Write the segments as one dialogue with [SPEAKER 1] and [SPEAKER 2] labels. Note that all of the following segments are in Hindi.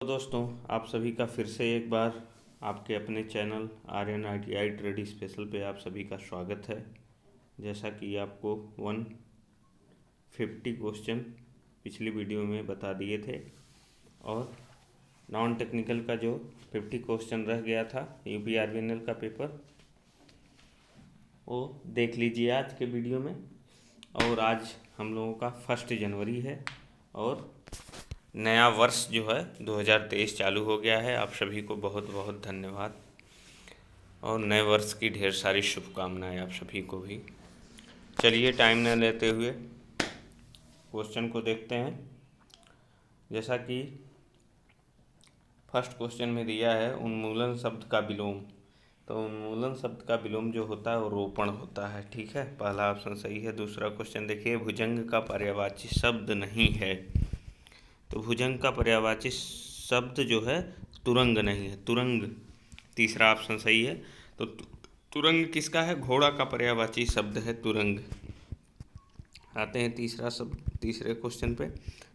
[SPEAKER 1] तो दोस्तों, आप सभी का फिर से एक बार आपके अपने channel Aryan ITI trade special पे आप सभी का स्वागत है। जैसा कि आपको 150 क्वेश्चन पिछली वीडियो में बता दिए थे और नॉन टेक्निकल का जो 50 क्वेश्चन रह गया था UPRVNL का पेपर, वो देख लीजिए आज के वीडियो में। और आज हम लोगों का 1 जनवरी है और नया वर्ष जो है 2023 चालू हो गया है। आप सभी को बहुत बहुत धन्यवाद और नए वर्ष की ढेर सारी शुभकामनाएं आप सभी को भी। चलिए टाइम न लेते हुए क्वेश्चन को देखते हैं। जैसा कि फर्स्ट क्वेश्चन में दिया है उन्मूलन शब्द का विलोम। तो उन्मूलन शब्द का विलोम जो होता है वो रोपण होता है। ठीक है, पहला ऑप्शन सही है। दूसरा क्वेश्चन देखिए, भुजंग का पर्यायवाची शब्द नहीं है। तो भुजंग का पर्यायवाची शब्द जो है तुरंग नहीं है, तुरंग तीसरा ऑप्शन सही है। तो तुरंग किसका है? घोड़ा का पर्यायवाची शब्द है तुरंग। आते हैं तीसरे क्वेश्चन पे।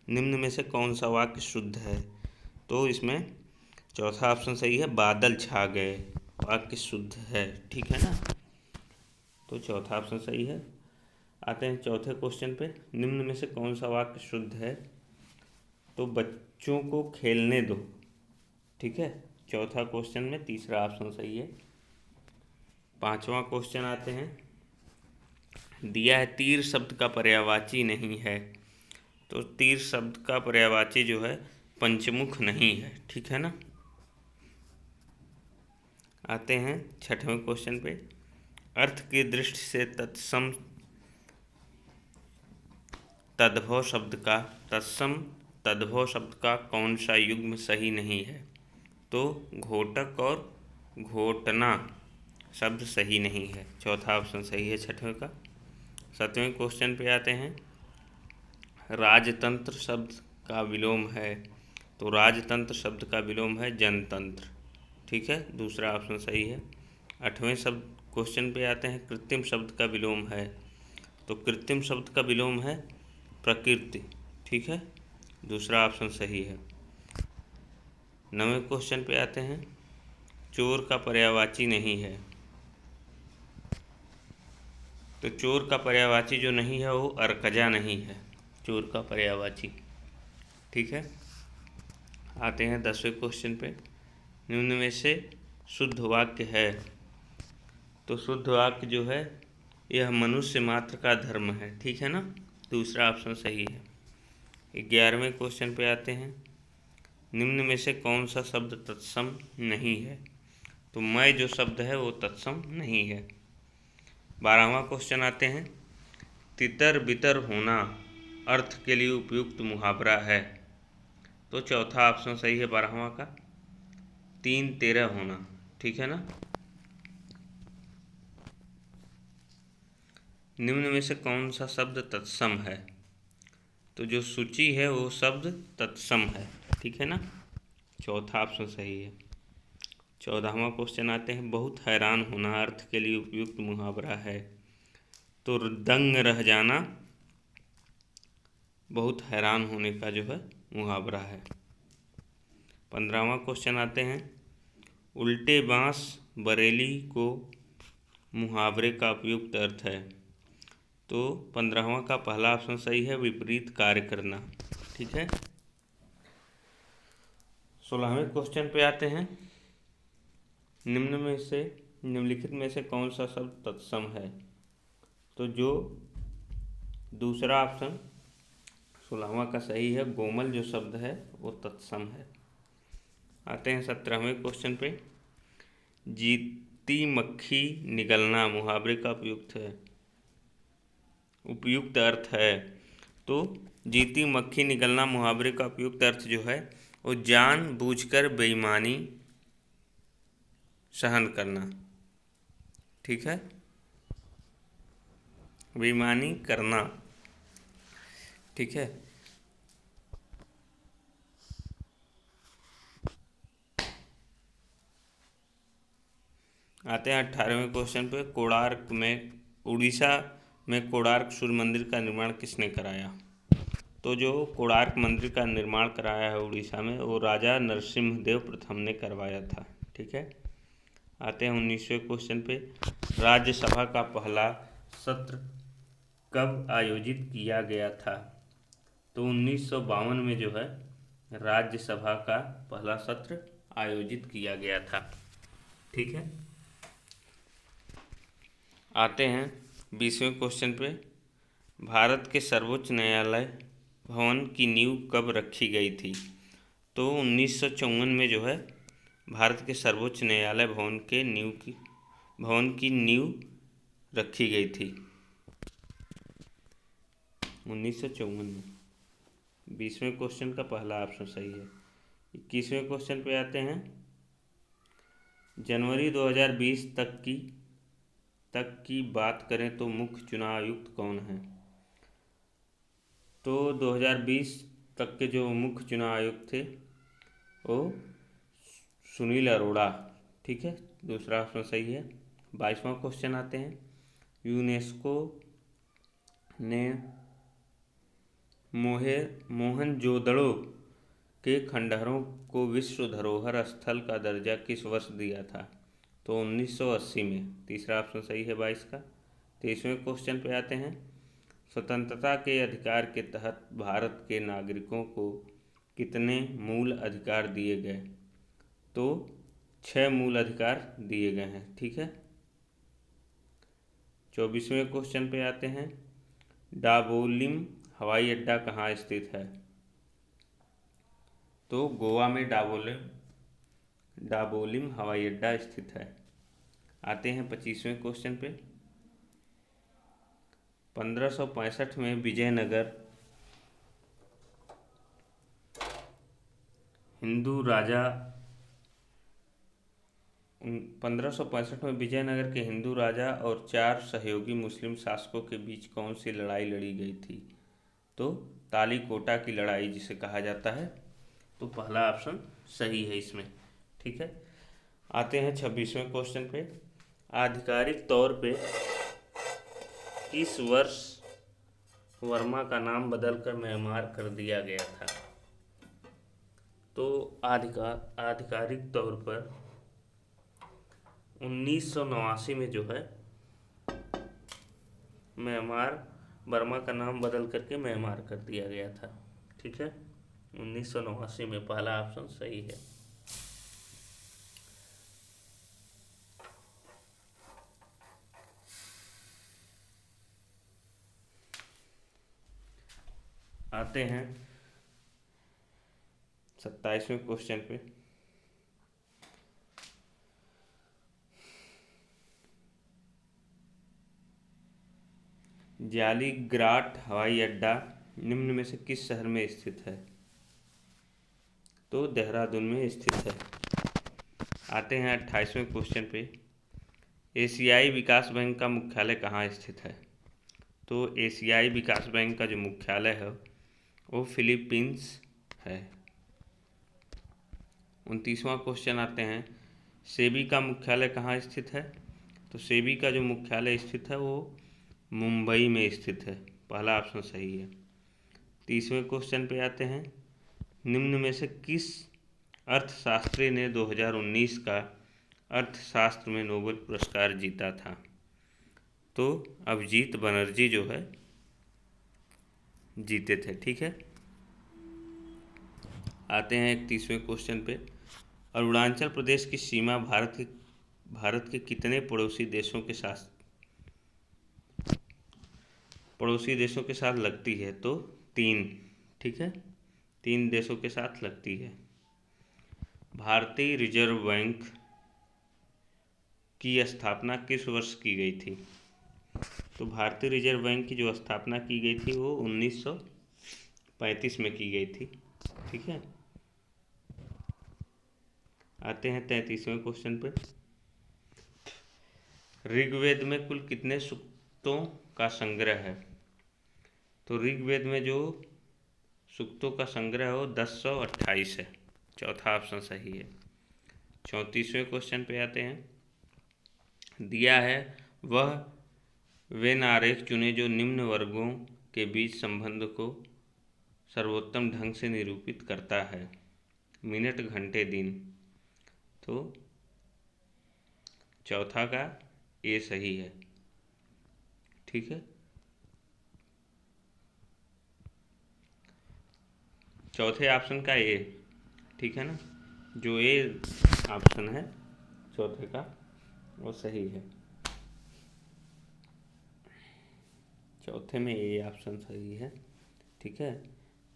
[SPEAKER 1] निम्न में से कौन सा वाक्य शुद्ध है? तो इसमें चौथा ऑप्शन सही है, बादल छा गए, वाक्य शुद्ध है। ठीक है ना, तो चौथा ऑप्शन सही है। आते हैं चौथे क्वेश्चन पे, निम्न में से कौन सा वाक्य शुद्ध है? तो बच्चों को खेलने दो। ठीक है, चौथा क्वेश्चन में तीसरा ऑप्शन सही है। पांचवा क्वेश्चन आते हैं, दिया है तीर शब्द का पर्यायवाची नहीं है। तो तीर शब्द का पर्यायवाची जो है पंचमुख नहीं है। ठीक है ना। आते हैं छठवें क्वेश्चन पे, अर्थ की दृष्टि से तत्सम तद्भव शब्द का कौन सा युग्म सही नहीं है? तो घोटक और घोटना शब्द सही नहीं है। चौथा ऑप्शन सही है छठवें का। सातवें क्वेश्चन पे आते हैं, राजतंत्र शब्द का विलोम है। तो राजतंत्र शब्द का विलोम है जनतंत्र। ठीक है, दूसरा ऑप्शन सही है। आठवें क्वेश्चन पे आते हैं, कृत्रिम शब्द का विलोम है। तो कृत्रिम शब्द का विलोम है प्रकृति। ठीक है, दूसरा ऑप्शन सही है। नवें क्वेश्चन पे आते हैं, चोर का पर्यायवाची नहीं है। तो चोर का पर्यायवाची जो नहीं है वो अर्कजा नहीं है, चोर का पर्यायवाची। ठीक है, आते हैं 10वें क्वेश्चन पे, निम्न में से शुद्ध वाक्य है। तो शुद्ध वाक्य जो है यह मनुष्य मात्र का धर्म है। ठीक है ना, दूसरा ऑप्शन सही है। 11वें क्वेश्चन पे आते हैं, निम्न में से कौन सा शब्द तत्सम नहीं है? तो मैं जो शब्द है वो तत्सम नहीं है। 12वां क्वेश्चन आते हैं, तितर बितर होना अर्थ के लिए उपयुक्त मुहावरा है। तो चौथा ऑप्शन सही है 12वां का, 3-13 होना। ठीक है ना। निम्न में से कौन सा शब्द तत्सम है? तो जो सूची है वो शब्द तत्सम है। ठीक है ना, चौथा ऑप्शन सही है। 14वां क्वेश्चन आते हैं, बहुत हैरान होना अर्थ के लिए उपयुक्त मुहावरा है। तो दंग रह जाना बहुत हैरान होने का जो है मुहावरा है। 15वां क्वेश्चन आते हैं, उल्टे बांस बरेली को मुहावरे का उपयुक्त अर्थ है। तो 15वां का पहला ऑप्शन सही है, विपरीत कार्य करना। ठीक है, 16वें क्वेश्चन पे आते हैं, निम्नलिखित में से कौन सा शब्द तत्सम है? तो जो दूसरा ऑप्शन 16वां का सही है, गोमल जो शब्द है वो तत्सम है। आते हैं 17वें क्वेश्चन पे, जीती मक्खी निगलना मुहावरे का उपयुक्त अर्थ है। तो जीती मक्खी निगलना मुहावरे का उपयुक्त अर्थ जो है वो जानबूझकर बेईमानी सहन करना। ठीक है, बेईमानी करना। ठीक है, आते हैं 18वें क्वेश्चन पे, उड़ीसा में कोणार्क सूर्य मंदिर का निर्माण किसने कराया? तो जो कोणार्क मंदिर का निर्माण कराया है उड़ीसा में, वो राजा नरसिम्हदेव प्रथम ने करवाया था। ठीक है, आते हैं 19वें क्वेश्चन पे। राज्यसभा का पहला सत्र कब आयोजित किया गया था? तो 1952 में जो है राज्यसभा का पहला सत्र आयोजित किया गया था। ठीक है, आते हैं 20वें क्वेश्चन पे। भारत के सर्वोच्च न्यायालय भवन की नींव कब रखी गई थी? तो 1954 में जो है भारत के सर्वोच्च न्यायालय भवन की नींव रखी गई थी 1954 में। 20वें क्वेश्चन का पहला ऑप्शन सही है। 21वें क्वेश्चन पे आते हैं। जनवरी 2020 तक की बात करें तो मुख्य चुनाव आयुक्त कौन है? तो 2020 तक के जो मुख्य चुनाव आयुक्त थे वो सुनील अरोड़ा। ठीक है, दूसरा ऑप्शन सही है। 22वां क्वेश्चन आते हैं। यूनेस्को ने मोहनजोदड़ो के खंडहरों को विश्व धरोहर स्थल का दर्जा किस वर्ष दिया था? तो 1980 में। तीसरा ऑप्शन सही है 22 का। 23वें क्वेश्चन पे आते हैं। स्वतंत्रता के अधिकार के तहत भारत के नागरिकों को कितने मूल अधिकार दिए गए? तो 6 मूल अधिकार दिए गए हैं। ठीक है, 24वें क्वेश्चन पे आते हैं। डाबोलिम हवाई अड्डा कहाँ स्थित है? तो गोवा में डाबोलिम हवाई अड्डा स्थित है। आते हैं 25वें क्वेश्चन पे। 1565 में विजयनगर हिंदू राजा 1565 में विजयनगर के हिंदू राजा और 4 सहयोगी मुस्लिम शासकों के बीच कौन सी लड़ाई लड़ी गई थी? तो तालीकोटा की लड़ाई जिसे कहा जाता है। तो पहला ऑप्शन सही है इसमें। ठीक है, आते हैं 26वें क्वेश्चन पे। आधिकारिक तौर पे किस वर्ष वर्मा का नाम बदलकर म्यांमार कर दिया गया था? तो आधिकारिक तौर पर 1989 में जो है बर्मा का नाम बदल करके म्यांमार कर दिया गया था। ठीक है, 1989 में। पहला ऑप्शन सही है। आते हैं 27वें क्वेश्चन पे। जालीग्राट हवाई अड्डा निम्न में से किस शहर में स्थित है? तो देहरादून में स्थित है। आते हैं 28वें क्वेश्चन पे। एशियाई विकास बैंक का मुख्यालय कहाँ स्थित है? तो एशियाई विकास बैंक का जो मुख्यालय है वो फिलीपींस है। 29वां क्वेश्चन आते हैं। सेबी का मुख्यालय कहाँ स्थित है? तो सेबी का जो मुख्यालय स्थित है वो मुंबई में स्थित है। पहला ऑप्शन सही है। 30वें क्वेश्चन पे आते हैं। निम्न में से किस अर्थशास्त्री ने 2019 का अर्थशास्त्र में नोबेल पुरस्कार जीता था? तो अभिजीत बनर्जी जो है जीते थे। ठीक है, आते हैं 31वें क्वेश्चन पे। अरुणाचल प्रदेश की सीमा भारत के कितने पड़ोसी देशों के साथ लगती है? तो 3। ठीक है, 3 देशों के साथ लगती है। भारतीय रिजर्व बैंक की स्थापना किस वर्ष की गई थी? तो भारतीय रिजर्व बैंक की जो स्थापना की गई थी वो 1935 में की गई थी। ठीक है, आते हैं 33वें क्वेश्चन पे। ऋग्वेद में कुल कितने सूक्तों का संग्रह है? तो ऋग्वेद में जो सूक्तों का संग्रह है वो 1028 है। चौथा ऑप्शन सही है। 34वें क्वेश्चन पे आते हैं। दिया है वह वे आरेख चुने जो निम्न वर्गों के बीच संबंध को सर्वोत्तम ढंग से निरूपित करता है? मिनट, घंटे, दिन। तो चौथा का ए सही है। ठीक है, चौथे ऑप्शन का ए। ठीक है ना, जो ए ऑप्शन है चौथे का वो सही है। चौथे में ए ऑप्शन सही है। ठीक है,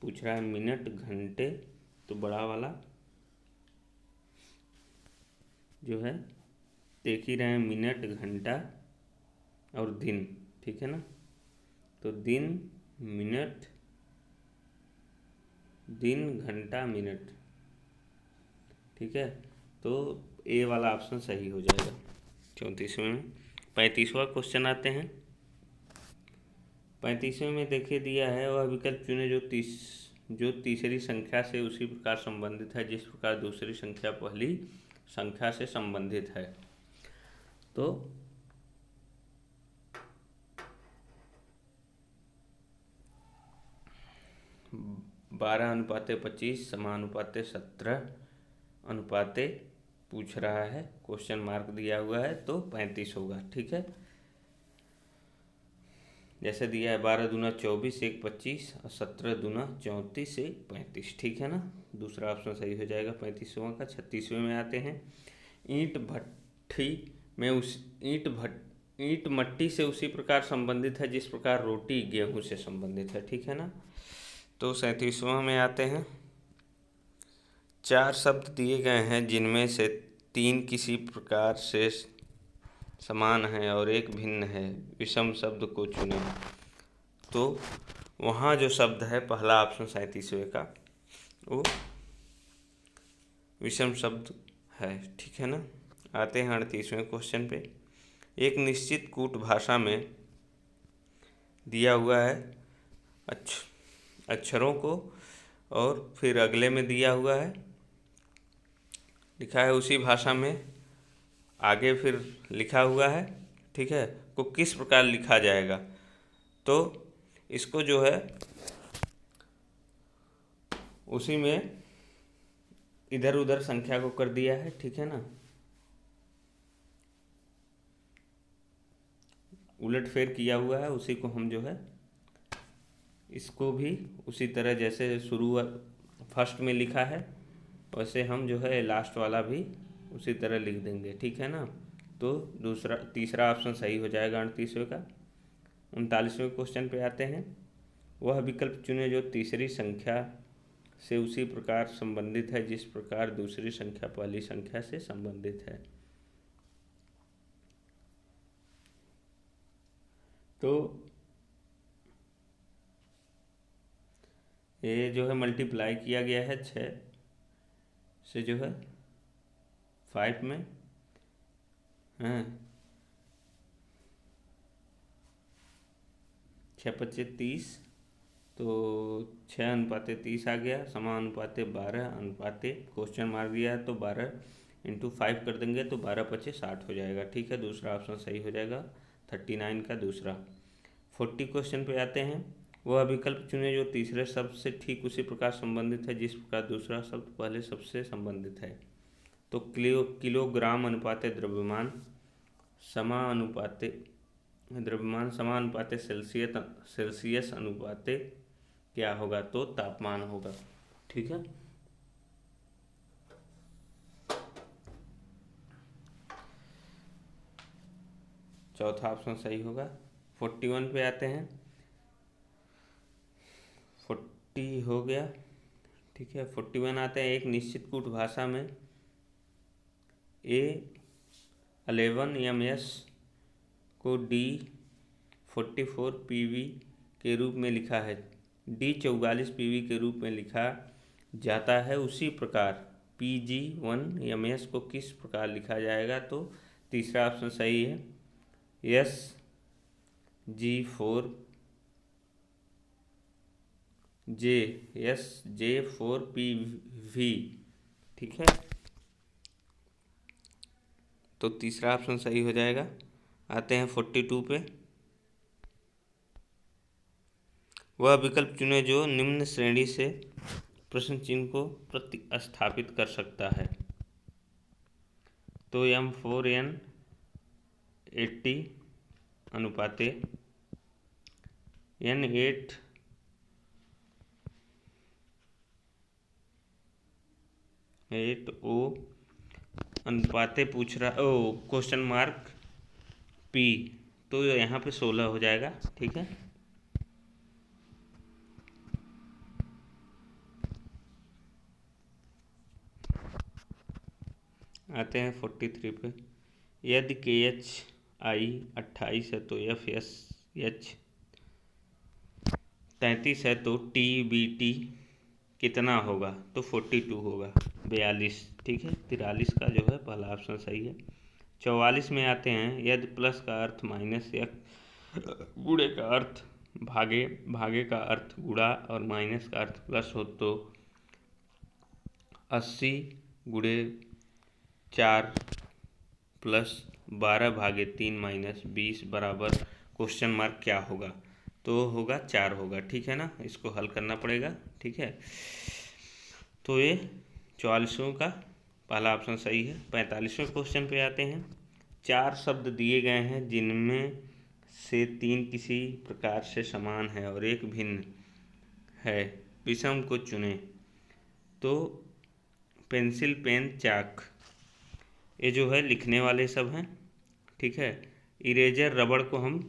[SPEAKER 1] पूछ रहा है मिनट, घंटे, तो बड़ा वाला जो है देख ही रहे हैं, मिनट, घंटा और दिन। ठीक है ना, तो दिन, मिनट, दिन, घंटा, मिनट। ठीक है, तो ए वाला ऑप्शन सही हो जाएगा 34वें में। 35वां क्वेश्चन आते हैं। 35वें में देखिए दिया है, वह विकल्प चुने जो तीसरी संख्या से उसी प्रकार संबंधित है जिस प्रकार दूसरी संख्या पहली संख्या से संबंधित है। तो 12:25 समानुपाते 17 अनुपाते पूछ रहा है, क्वेश्चन मार्क दिया हुआ है, तो 35 होगा। ठीक है, जैसे दिया है 12 दूना 24, 1 25 और 17 दूना 34, 1 35। ठीक है ना, दूसरा ऑप्शन सही हो जाएगा 35वां का। 36वें में आते हैं। ईंट भट्ठी में उस ईंट मट्टी से उसी प्रकार संबंधित है जिस प्रकार रोटी गेहूं से संबंधित है। ठीक है ना, तो 37वां में आते हैं। 4 शब्द दिए गए हैं जिनमें से 3 किसी प्रकार से समान है और एक भिन्न है, विषम शब्द को चुनें। तो वहाँ जो शब्द है, पहला ऑप्शन 37वें का, वो विषम शब्द है। ठीक है ना, आते हैं 38वें क्वेश्चन पे। एक निश्चित कूट भाषा में दिया हुआ है अक्षरों को, और फिर अगले में दिया हुआ है, लिखा है उसी भाषा में, आगे फिर लिखा हुआ है। ठीक है, को किस प्रकार लिखा जाएगा? तो इसको जो है उसी में इधर उधर संख्या को कर दिया है। ठीक है ना, उलट फेर किया हुआ है, उसी को हम जो है इसको भी उसी तरह जैसे शुरू फर्स्ट में लिखा है वैसे हम जो है लास्ट वाला भी उसी तरह लिख देंगे। ठीक है ना, तो तीसरा ऑप्शन सही हो जाएगा 38वें का। 39वें क्वेश्चन पे आते हैं। वह विकल्प चुने जो तीसरी संख्या से उसी प्रकार संबंधित है जिस प्रकार दूसरी संख्या पहली संख्या से संबंधित है। तो ये जो है मल्टीप्लाई किया गया है 6 से जो है 5 में, हाँ 6 पच्चे 30, तो 6:30 आ गया, समानुपाते 12 अनुपाते क्वेश्चन मार दिया है, तो 12 × 5 कर देंगे तो 12 पच्चे 60 हो जाएगा। ठीक है, दूसरा ऑप्शन सही हो जाएगा 39 का दूसरा। 40 क्वेश्चन पे आते हैं। वह विकल्प चुने जो तीसरे शब्द से ठीक उसी प्रकार संबंधित है जिस प्रकार दूसरा शब्द पहले शब्द से संबंधित है। तो किलोग्राम अनुपाते द्रव्यमान समानुपाते सेल्सियस अनुपाते क्या होगा? तो तापमान होगा। ठीक है, चौथा ऑप्शन सही होगा। 41 पे आते हैं। 40 हो गया। ठीक है, 41 आते हैं। एक निश्चित कूट भाषा में A11MS को D44 PV के रूप में लिखा है, D44 PV के रूप में लिखा जाता है, उसी प्रकार PG1MS को किस प्रकार लिखा जाएगा? तो तीसरा ऑप्शन सही है, SJ4PV। ठीक है, तो तीसरा ऑप्शन सही हो जाएगा। आते हैं 42 पे। वह विकल्प चुनें जो निम्न श्रेणी से प्रश्न चिन्ह को प्रतिस्थापित कर सकता है। तो M4N80 अनुपाते N8O अनुपाते पूछ रहा क्वेश्चन मार्क P, तो यहाँ पे 16 हो जाएगा। ठीक है, आते हैं 43 पे। यदि KHI 28 है तो FSH 33 है तो TBT कितना होगा? तो 42 होगा, 42। ठीक है, 43 का जो है पहला ऑप्शन सही है। 44 में आते हैं। यदि प्लस का अर्थ माइनस या गुणे का अर्थ भागे, भागे का अर्थ गुणा और माइनस का अर्थ प्लस हो तो 80 गुणे 4 प्लस 12 भागे 3 माइनस 20 बराबर क्वेश्चन मार्क क्या होगा? तो होगा 4 होगा। ठीक है ना, इसको हल करना पड़ेगा। ठीक है, तो ये 44वें का पहला ऑप्शन सही है। 45वें क्वेश्चन पे आते हैं। 4 शब्द दिए गए हैं जिनमें से 3 किसी प्रकार से समान है और एक भिन्न है, विषम को चुनें। तो पेंसिल, पेन, चाक, ये जो है लिखने वाले सब हैं। ठीक है, इरेजर, रबड़ को हम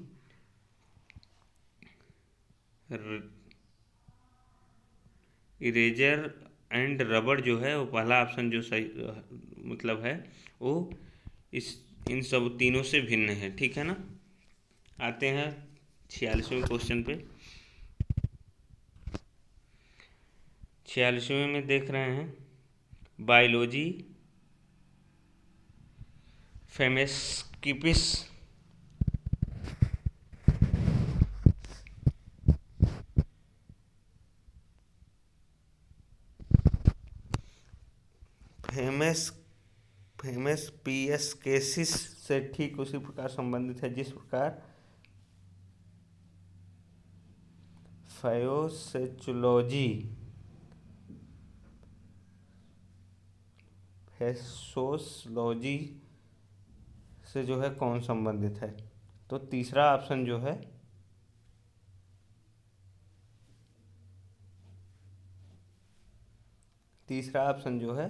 [SPEAKER 1] इरेजर एंड रबड़ जो है वो पहला ऑप्शन जो सही मतलब है वो इन सब तीनों से भिन्न है। ठीक है ना, आते हैं 46वें क्वेश्चन पे। 46वें में देख रहे हैं बायोलॉजी फेमेस्किपिस फेमस पीएस केसिस से ठीक उसी प्रकार संबंधित है जिस प्रकार फेसोसलॉजी से जो है कौन संबंधित है? तो तीसरा ऑप्शन जो है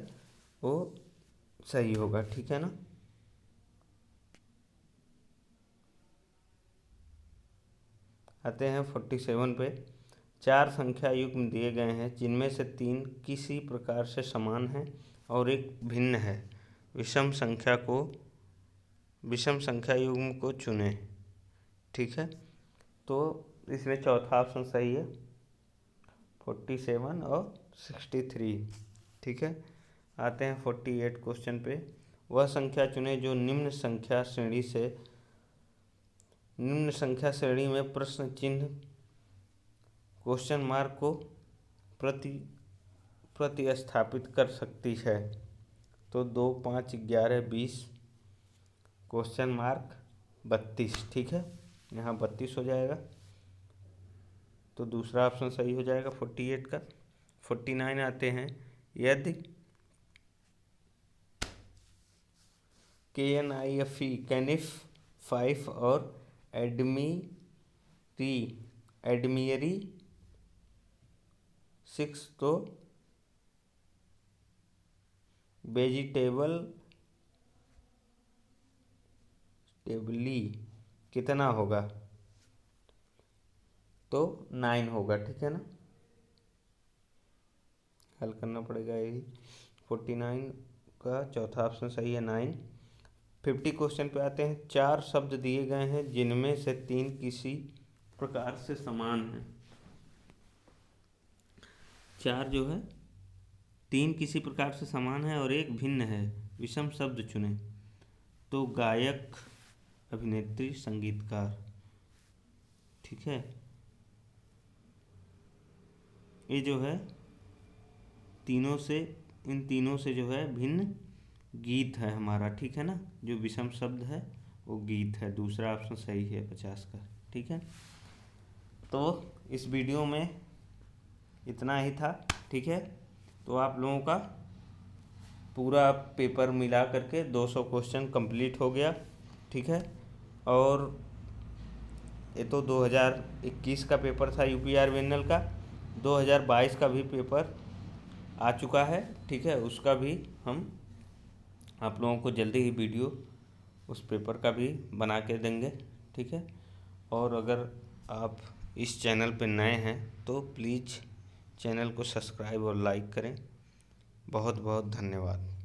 [SPEAKER 1] वो सही होगा। ठीक है ना, आते हैं 47 पे। 4 संख्या युग्म दिए गए हैं जिनमें से 3 किसी प्रकार से समान हैं और एक भिन्न है, विषम संख्या युग्म को चुनें। ठीक है, तो इसमें चौथा ऑप्शन सही है, 47 और 63। ठीक है, आते हैं 48 क्वेश्चन पे। वह संख्या चुनें जो निम्न संख्या श्रेणी में प्रश्न चिन्ह क्वेश्चन मार्क को प्रतिस्थापित कर सकती है। तो 2, 5, 11, 20 क्वेश्चन मार्क 32। ठीक है, यहाँ 32 हो जाएगा, तो दूसरा ऑप्शन सही हो जाएगा 48 का। 49 आते हैं। यदि KNIFE कैनिफ 5 और एडमियरी 6 तो वेजिटेबली कितना होगा? तो 9 होगा। ठीक है ना, हल करना पड़ेगा यही। 49 का चौथा ऑप्शन सही है, 9। 50 क्वेश्चन पे आते हैं। 4 शब्द दिए गए हैं जिनमें से 3 किसी प्रकार से समान हैं। 4 जो है 3 किसी प्रकार से समान है और एक भिन्न है, विषम शब्द चुनें। तो गायक, अभिनेत्री, संगीतकार। ठीक है, ये जो है इन तीनों से जो है भिन्न गीत है हमारा। ठीक है ना, जो विषम शब्द है वो गीत है। दूसरा ऑप्शन सही है 50 का। ठीक है, तो इस वीडियो में इतना ही था, ठीक है। तो आप लोगों का पूरा पेपर मिला करके 200 क्वेश्चन कंप्लीट हो गया, ठीक है। और ये तो 2021 का पेपर था यूपीआरवीएनएल का। 2022 का भी पेपर आ चुका है, ठीक है। उसका भी हम आप लोगों को जल्दी ही वीडियो उस पेपर का भी बना के देंगे, ठीक है। और अगर आप इस चैनल पर नए हैं तो प्लीज़ चैनल को सब्सक्राइब और लाइक करें। बहुत बहुत धन्यवाद।